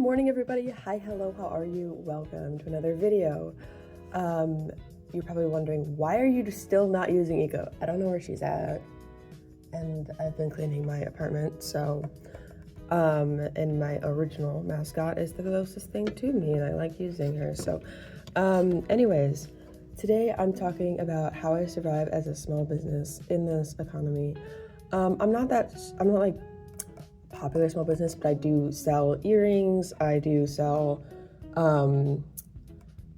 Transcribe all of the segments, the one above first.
morning, everybody. Hi, hello, how are you? Welcome to another video. You're probably wondering, why are you still not using Eco? I don't know where she's at, and I've been cleaning my apartment, so, and my original mascot is the closest thing to me, and I like using her, so, anyways, today I'm talking about how I survive as a small business in this economy. I'm not like popular small business, but I do sell earrings, I do sell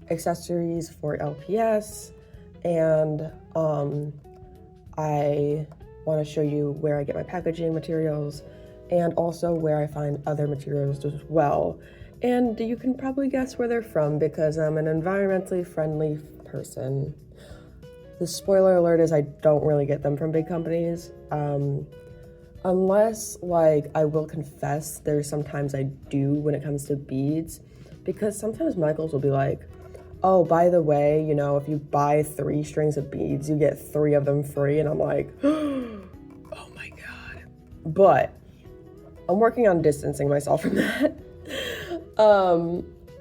accessories for LPS, and I want to show you where I get my packaging materials and also where I find other materials as well. And you can probably guess where they're from because I'm an environmentally friendly person. The spoiler alert is I don't really get them from big companies. Unless, like, I will confess, there's sometimes I do when it comes to beads, because sometimes Michaels will be like, oh, by the way, you know, if you buy 3 strings of beads, you get 3 of them free, and I'm like, oh my God. But I'm working on distancing myself from that.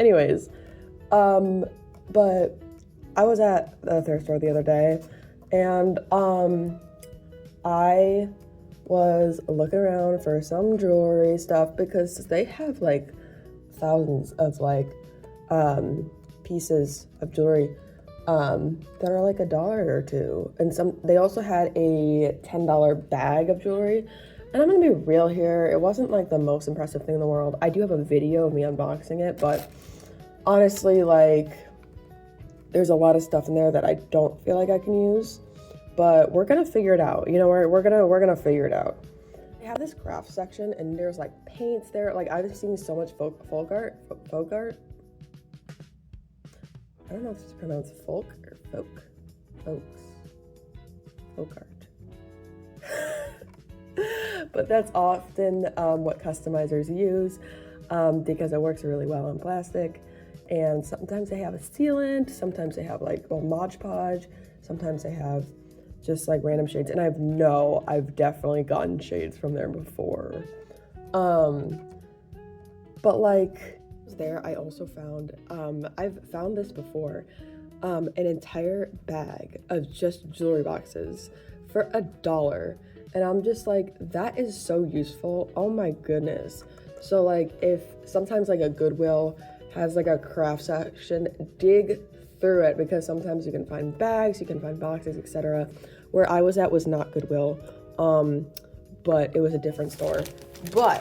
Anyways, but I was at the thrift store the other day, and I was looking around for some jewelry stuff because they have like thousands of like pieces of jewelry that are like $1 or $2, and they also had a $10 bag of jewelry. And I'm gonna be real here, it wasn't like the most impressive thing in the world. I do have a video of me unboxing it, but honestly, like, there's a lot of stuff in there that I don't feel like I can use. But we're gonna figure it out. You know, we're gonna figure it out. They have this craft section, and there's like paints there. Like, I've seen so much folk art. I don't know if it's pronounced folk or folk art. But that's often what customizers use because it works really well on plastic. And sometimes they have a sealant. Sometimes they have like a Mod Podge. Sometimes they have just like random shades, and I've definitely gotten shades from there before. But like there, I also found, I've found this before, an entire bag of just jewelry boxes for $1. And I'm just like, that is so useful. Oh my goodness. So like, if sometimes like a Goodwill has like a craft section, dig through it, because sometimes you can find bags, you can find boxes, etc. Where I was at was not Goodwill, but it was a different store. But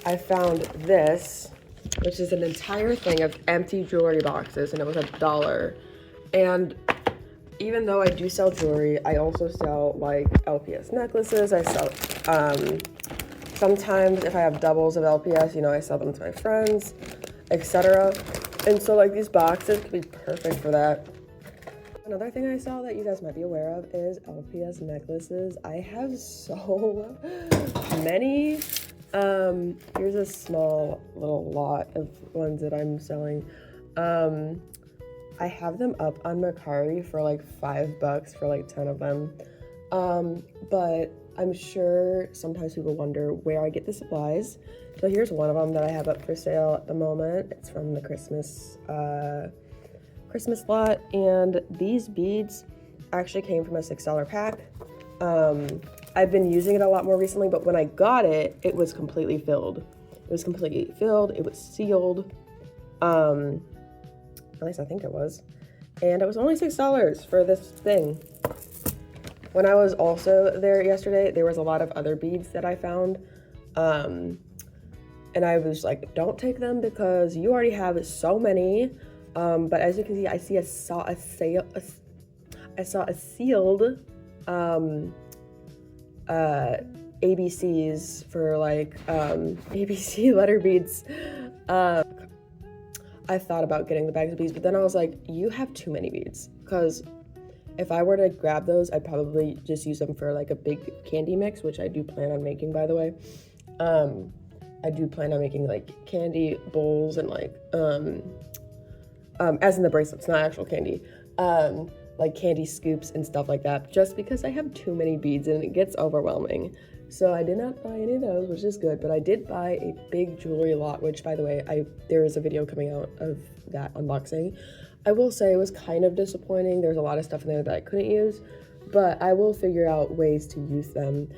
I found this, which is an entire thing of empty jewelry boxes, and it was $1. And even though I do sell jewelry, I also sell like LPS necklaces. I sell, sometimes if I have doubles of LPS, you know, I sell them to my friends, etc. And so like these boxes could be perfect for that. Another thing I saw that you guys might be aware of is LPS necklaces. I have so many. Here's a small little lot of ones that I'm selling. I have them up on Mercari for like $5 for like 10 of them. But I'm sure sometimes people wonder where I get the supplies. So here's one of them that I have up for sale at the moment. It's from the Christmas lot, and these beads actually came from a $6 pack. I've been using it a lot more recently, but when I got it, it was completely filled. It was sealed. At least I think it was. And it was only $6 for this thing. When I was also there yesterday, there was a lot of other beads that I found. And I was like, don't take them because you already have so many. But as you can see, I saw a sealed ABCs for like ABC letter beads. I thought about getting the bags of beads, but then I was like, you have too many beads, because if I were to grab those, I'd probably just use them for like a big candy mix, which I do plan on making, by the way. I do plan on making like candy bowls and like as in the bracelets, not actual candy, like candy scoops and stuff like that, just because I have too many beads and it gets overwhelming. So I did not buy any of those, which is good, but I did buy a big jewelry lot, which, by the way, there is a video coming out of that unboxing. I will say it was kind of disappointing. There's a lot of stuff in there that I couldn't use, but I will figure out ways to use them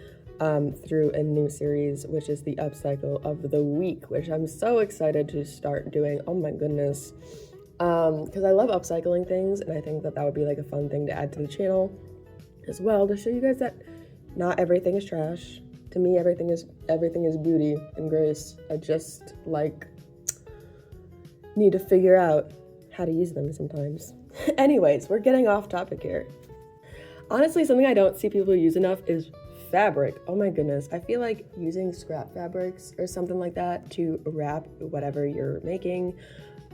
through a new series, which is the upcycle of the week, which I'm so excited to start doing. Oh my goodness. Because I love upcycling things, and I think that would be like a fun thing to add to the channel as well, to show you guys that not everything is trash. To me, everything is beauty and grace. I just need to figure out how to use them sometimes. Anyways, we're getting off topic here. Honestly, something I don't see people use enough is fabric. Oh my goodness. I feel like using scrap fabrics or something like that to wrap whatever you're making,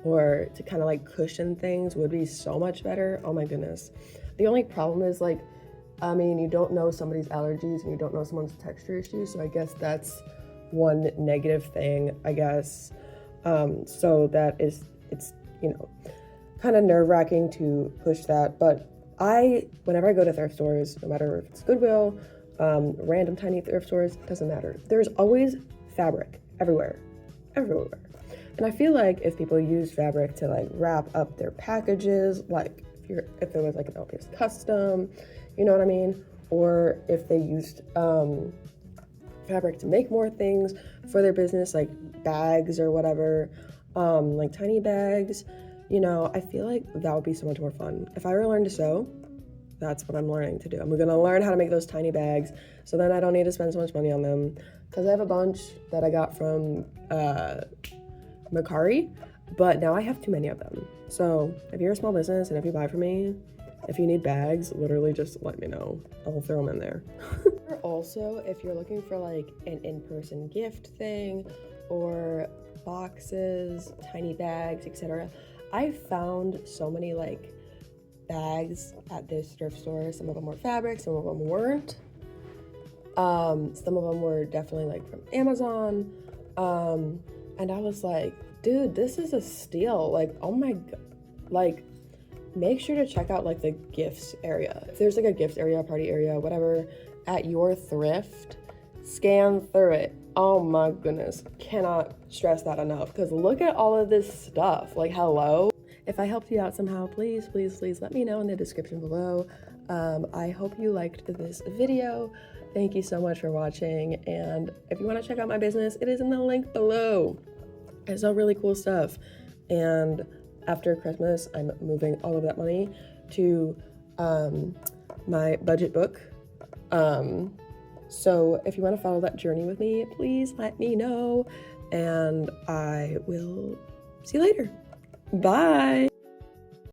or to kind of like cushion things, would be so much better. Oh my goodness. The only problem is you don't know somebody's allergies and you don't know someone's texture issues. So I guess that's one negative thing, I guess. So that is, it's, kind of nerve-wracking to push that. But whenever I go to thrift stores, no matter if it's Goodwill, random tiny thrift stores, doesn't matter. There's always fabric everywhere. And I feel like if people use fabric to wrap up their packages, if there was an LPS custom, you know what I mean? Or if they used fabric to make more things for their business, like bags or whatever, like tiny bags, I feel like that would be so much more fun. If I ever learned to sew, that's what I'm learning to do. I'm gonna learn how to make those tiny bags, so then I don't need to spend so much money on them, because I have a bunch that I got from Mercari, but now I have too many of them. So if you're a small business and if you buy from me, if you need bags, literally just let me know. I'll throw them in there. Also, if you're looking for an in-person gift thing, or boxes, tiny bags, etc., I found so many bags at this thrift store. Some of them were fabric, some of them weren't. Some of them were definitely from Amazon. And I was like, dude, this is a steal. Oh my god. Make sure to check out the gifts area. If there's a gift area, party area, whatever, at your thrift, scan through it. Oh my goodness, cannot stress that enough, because look at all of this stuff. Hello. If I helped you out somehow, please let me know in the description below. I hope you liked this video. Thank you so much for watching, and if you want to check out my business, it is in the link below. I sell really cool stuff, and after Christmas, I'm moving all of that money to my budget book. So if you want to follow that journey with me, please let me know, and I will see you later. Bye.